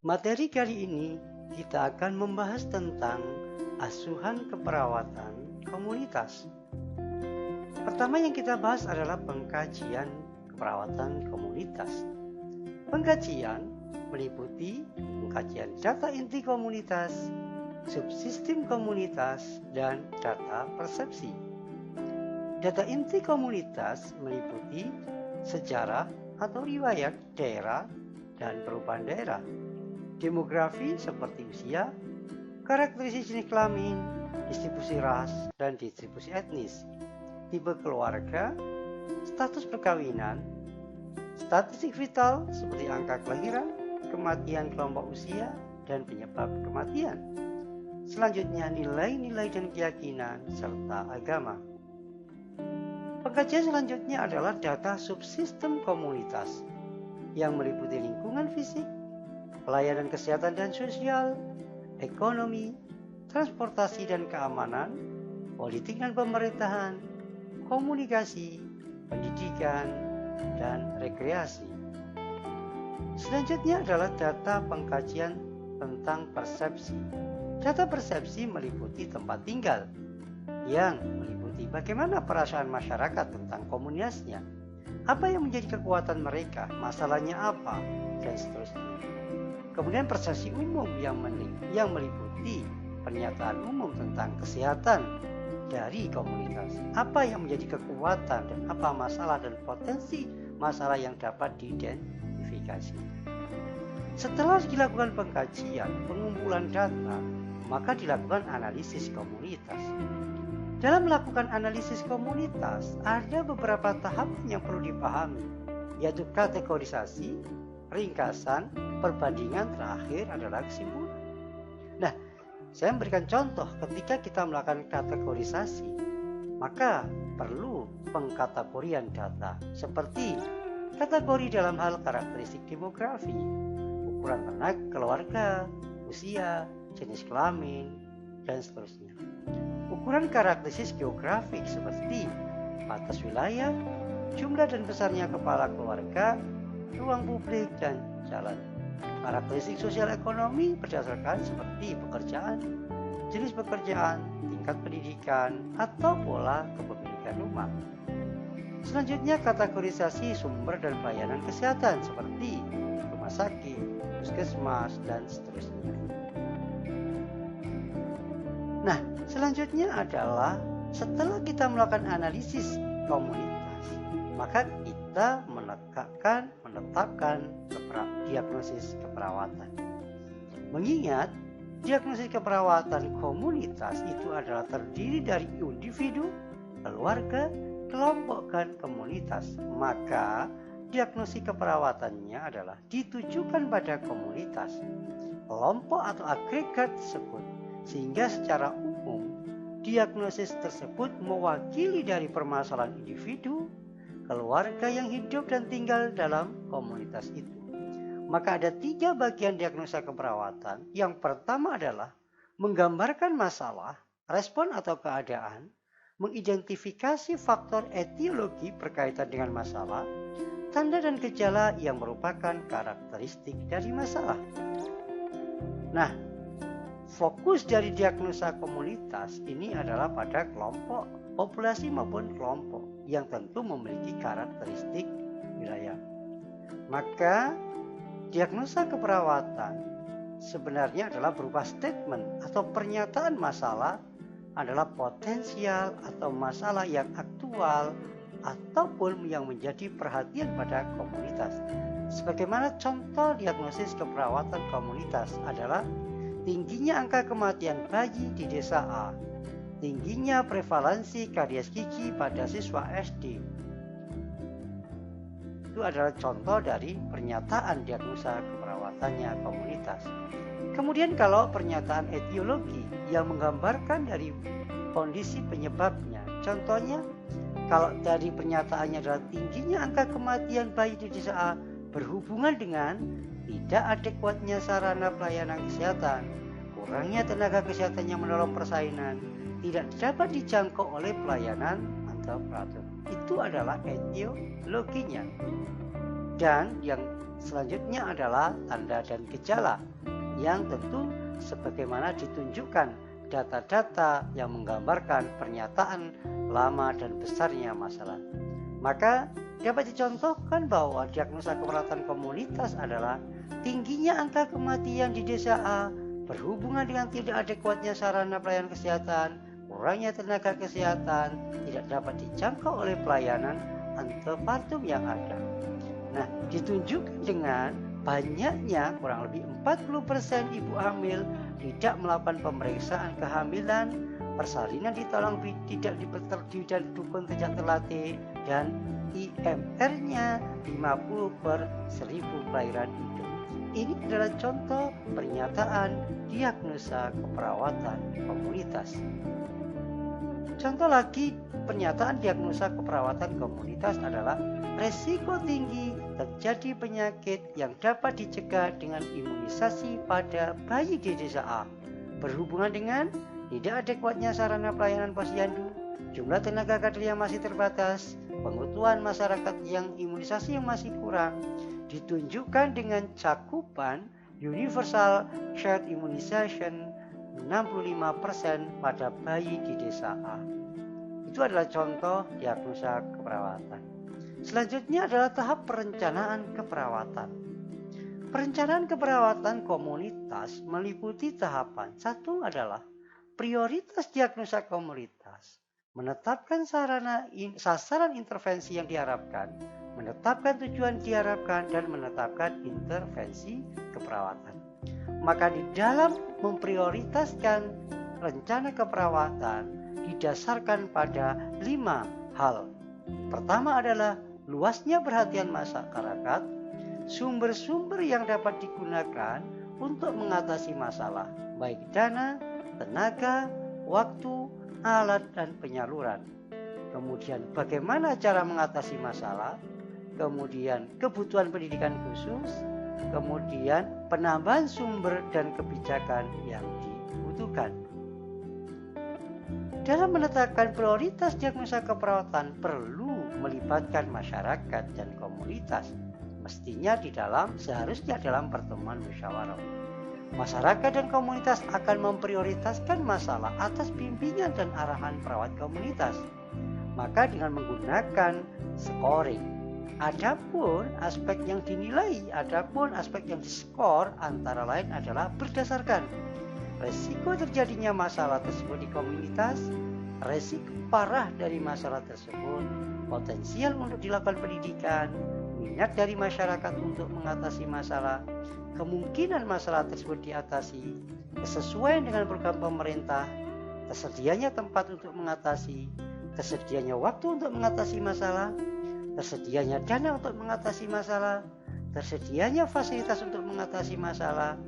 Materi kali ini kita akan membahas tentang asuhan keperawatan komunitas. Pertama yang kita bahas adalah pengkajian keperawatan komunitas. Pengkajian meliputi pengkajian data inti komunitas, subsistem komunitas, dan data persepsi. Data inti komunitas meliputi sejarah atau riwayat daerah dan perubahan daerah, demografi seperti usia, karakteristik jenis kelamin, distribusi ras, dan distribusi etnis, tipe keluarga, status perkawinan, statistik vital seperti angka kelahiran, kematian kelompok usia, dan penyebab kematian. Selanjutnya nilai-nilai dan keyakinan serta agama. Pengkajian selanjutnya adalah data subsistem komunitas yang meliputi lingkungan fisik, pelayanan kesehatan dan sosial, ekonomi, transportasi dan keamanan, politik dan pemerintahan, komunikasi, pendidikan, dan rekreasi. Selanjutnya adalah data pengkajian tentang persepsi. Data persepsi meliputi tempat tinggal yang meliputi bagaimana perasaan masyarakat tentang komunitasnya, apa yang menjadi kekuatan mereka, masalahnya apa, dan seterusnya. Kemudian persepsi umum yang meliputi pernyataan umum tentang kesehatan dari komunitas, apa yang menjadi kekuatan dan apa masalah dan potensi masalah yang dapat diidentifikasi. Setelah dilakukan pengkajian, pengumpulan data, maka dilakukan analisis komunitas. Dalam melakukan analisis komunitas, ada beberapa tahapan yang perlu dipahami, yaitu kategorisasi, ringkasan, perbandingan, terakhir adalah kesimpulan. Nah, saya memberikan contoh ketika kita melakukan kategorisasi, maka perlu pengkategorian data, seperti kategori dalam hal karakteristik demografi, ukuran anak, keluarga, usia, jenis kelamin, dan seterusnya. Ukuran karakteristik geografik seperti batas wilayah, jumlah dan besarnya kepala keluarga, ruang publik, dan jalan. Karakteristik sosial ekonomi berdasarkan seperti pekerjaan, jenis pekerjaan, tingkat pendidikan, atau pola kepemilikan rumah. Selanjutnya kategorisasi sumber dan pelayanan kesehatan seperti rumah sakit, puskesmas, dan seterusnya. Nah, selanjutnya adalah setelah kita melakukan analisis komunitas, maka kita menetapkan diagnosis keperawatan. Mengingat diagnosis keperawatan komunitas itu adalah terdiri dari individu, keluarga, kelompok, dan komunitas, maka diagnosis keperawatannya adalah ditujukan pada komunitas, kelompok atau agregat tersebut, sehingga secara umum diagnosis tersebut mewakili dari permasalahan individu, keluarga yang hidup dan tinggal dalam komunitas itu. Maka ada 3 bagian diagnosa keperawatan. Yang pertama adalah menggambarkan masalah, respon atau keadaan, mengidentifikasi faktor etiologi berkaitan dengan masalah, tanda dan gejala yang merupakan karakteristik dari masalah. Nah, fokus dari diagnosa komunitas ini adalah pada kelompok, populasi maupun kelompok yang tentu memiliki karakteristik wilayah. Maka diagnosa keperawatan sebenarnya adalah berupa statement atau pernyataan masalah adalah potensial atau masalah yang aktual ataupun yang menjadi perhatian pada komunitas. Sebagaimana contoh diagnosis keperawatan komunitas adalah tingginya angka kematian bayi di desa A, tingginya prevalensi karies gigi pada siswa SD. Itu adalah contoh dari pernyataan diagnosa keperawatannya komunitas. Kemudian kalau pernyataan etiologi yang menggambarkan dari kondisi penyebabnya, contohnya kalau dari pernyataannya adalah tingginya angka kematian bayi di desa A berhubungan dengan tidak adekuatnya sarana pelayanan kesehatan, kurangnya tenaga kesehatan yang menolong persalinan, tidak dapat dijangkau oleh pelayanan atau peraturan. Itu adalah etiologinya. Dan yang selanjutnya adalah tanda dan gejala. yang tentu sebagaimana ditunjukkan data-data yang menggambarkan pernyataan lama dan besarnya masalah. Maka dapat dicontohkan bahwa diagnosa keperawatan komunitas adalah tingginya angka kematian di desa A berhubungan dengan tidak adekuatnya sarana pelayanan kesehatan, kurangnya tenaga kesehatan, tidak dapat dijangkau oleh pelayanan antepartum yang ada. Nah, ditunjukkan dengan banyaknya kurang lebih 40% ibu hamil tidak melakukan pemeriksaan kehamilan, persalinan ditolong tidak didukung tidak terlatih, dan IMR-nya 50/1000 kelahiran hidup. Ini adalah contoh pernyataan diagnosa keperawatan komunitas. Contoh lagi pernyataan diagnosa keperawatan komunitas adalah resiko tinggi terjadi penyakit yang dapat dicegah dengan imunisasi pada bayi di desa A berhubungan dengan tidak adekuatnya sarana pelayanan posyandu, jumlah tenaga kader yang masih terbatas, pengutuhan masyarakat yang imunisasi yang masih kurang, ditunjukkan dengan cakupan Universal Child Immunization 65% pada bayi di desa A. Itu adalah contoh diagnosa keperawatan. Selanjutnya adalah tahap perencanaan keperawatan. Perencanaan keperawatan komunitas meliputi tahapan. Satu adalah prioritas diagnosa komunitas, menetapkan sasaran intervensi yang diharapkan, menetapkan tujuan diharapkan, dan menetapkan intervensi keperawatan. Maka di dalam memprioritaskan rencana keperawatan didasarkan pada 5 hal. Pertama adalah luasnya perhatian masyarakat, sumber-sumber yang dapat digunakan untuk mengatasi masalah, baik dana, tenaga, waktu, alat, dan penyaluran. Kemudian bagaimana cara mengatasi masalah, kemudian kebutuhan pendidikan khusus, kemudian penambahan sumber dan kebijakan yang dibutuhkan. Dalam menetapkan prioritas diagnosa keperawatan perlu melibatkan masyarakat dan komunitas, mestinya seharusnya dalam pertemuan musyawarah. Masyarakat dan komunitas akan memprioritaskan masalah atas bimbingan dan arahan perawat komunitas. Maka dengan menggunakan scoring, adapun aspek yang dinilai, adapun aspek yang diskor antara lain adalah berdasarkan resiko terjadinya masalah tersebut di komunitas, resiko parah dari masalah tersebut, potensial untuk dilakukan pendidikan, minat dari masyarakat untuk mengatasi masalah, kemungkinan masalah tersebut diatasi, kesesuaian dengan program pemerintah, tersedianya tempat untuk mengatasi, tersedianya waktu untuk mengatasi masalah, tersedianya dana untuk mengatasi masalah, tersedianya fasilitas untuk mengatasi masalah,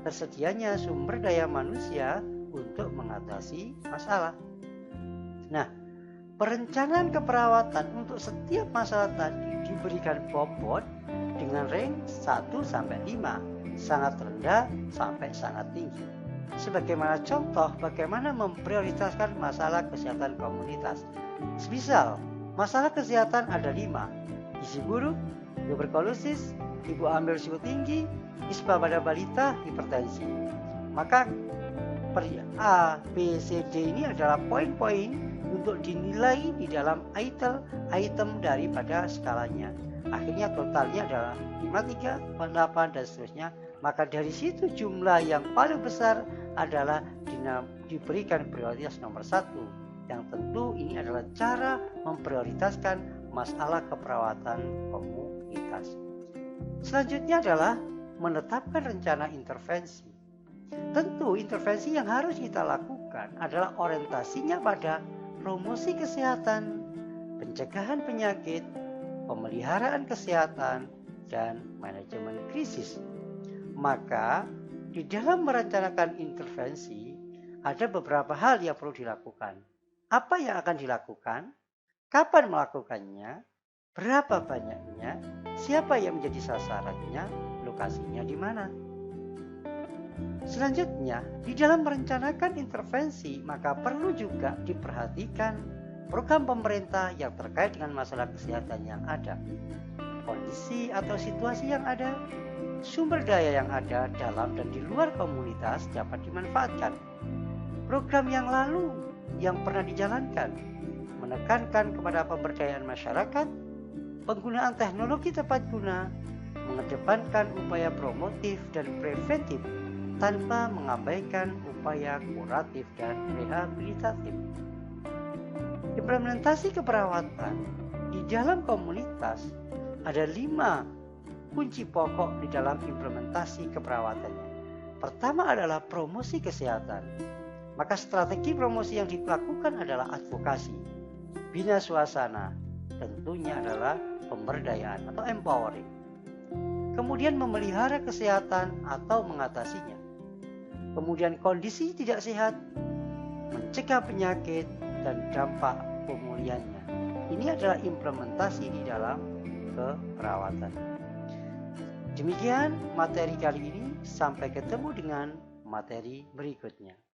tersedianya sumber daya manusia untuk mengatasi masalah. Nah, perencanaan keperawatan untuk setiap masalah tadi diberikan bobot dengan range 1-5, sangat rendah sampai sangat tinggi. Sebagaimana contoh bagaimana memprioritaskan masalah kesehatan komunitas. Semisal, masalah kesehatan ada 5, gizi buruk, tuberkulosis, ibu hamil risiko tinggi, ispa pada balita, hipertensi. Maka A, B, C, D ini adalah poin-poin untuk dinilai di dalam item daripada skalanya. Akhirnya totalnya adalah 53, 48, dan seterusnya. Maka dari situ jumlah yang paling besar adalah diberikan prioritas nomor 1. Yang tentu ini adalah cara memprioritaskan masalah keperawatan komunitas. Selanjutnya adalah menetapkan rencana intervensi. Tentu intervensi yang harus kita lakukan adalah orientasinya pada promosi kesehatan, pencegahan penyakit, pemeliharaan kesehatan, dan manajemen krisis. Maka di dalam merencanakan intervensi ada beberapa hal yang perlu dilakukan. Apa yang akan dilakukan? Kapan melakukannya? Berapa banyaknya? Siapa yang menjadi sasarannya? Lokasinya di mana? Selanjutnya, di dalam merencanakan intervensi, maka perlu juga diperhatikan program pemerintah yang terkait dengan masalah kesehatan yang ada, kondisi atau situasi yang ada, sumber daya yang ada dalam dan di luar komunitas dapat dimanfaatkan. Program yang lalu yang pernah dijalankan menekankan kepada pemberdayaan masyarakat, penggunaan teknologi tepat guna, mengedepankan upaya promotif dan preventif tanpa mengabaikan upaya kuratif dan rehabilitatif. Implementasi keperawatan di dalam komunitas ada 5 kunci pokok di dalam implementasi keperawatannya. Pertama adalah promosi kesehatan. Maka strategi promosi yang dilakukan adalah advokasi, bina suasana, tentunya adalah pemberdayaan atau empowering. Kemudian memelihara kesehatan atau mengatasinya. Kemudian kondisi tidak sehat, mencegah penyakit dan dampak pemulihannya. Ini adalah implementasi di dalam keperawatan. Demikian materi kali ini, sampai ketemu dengan materi berikutnya.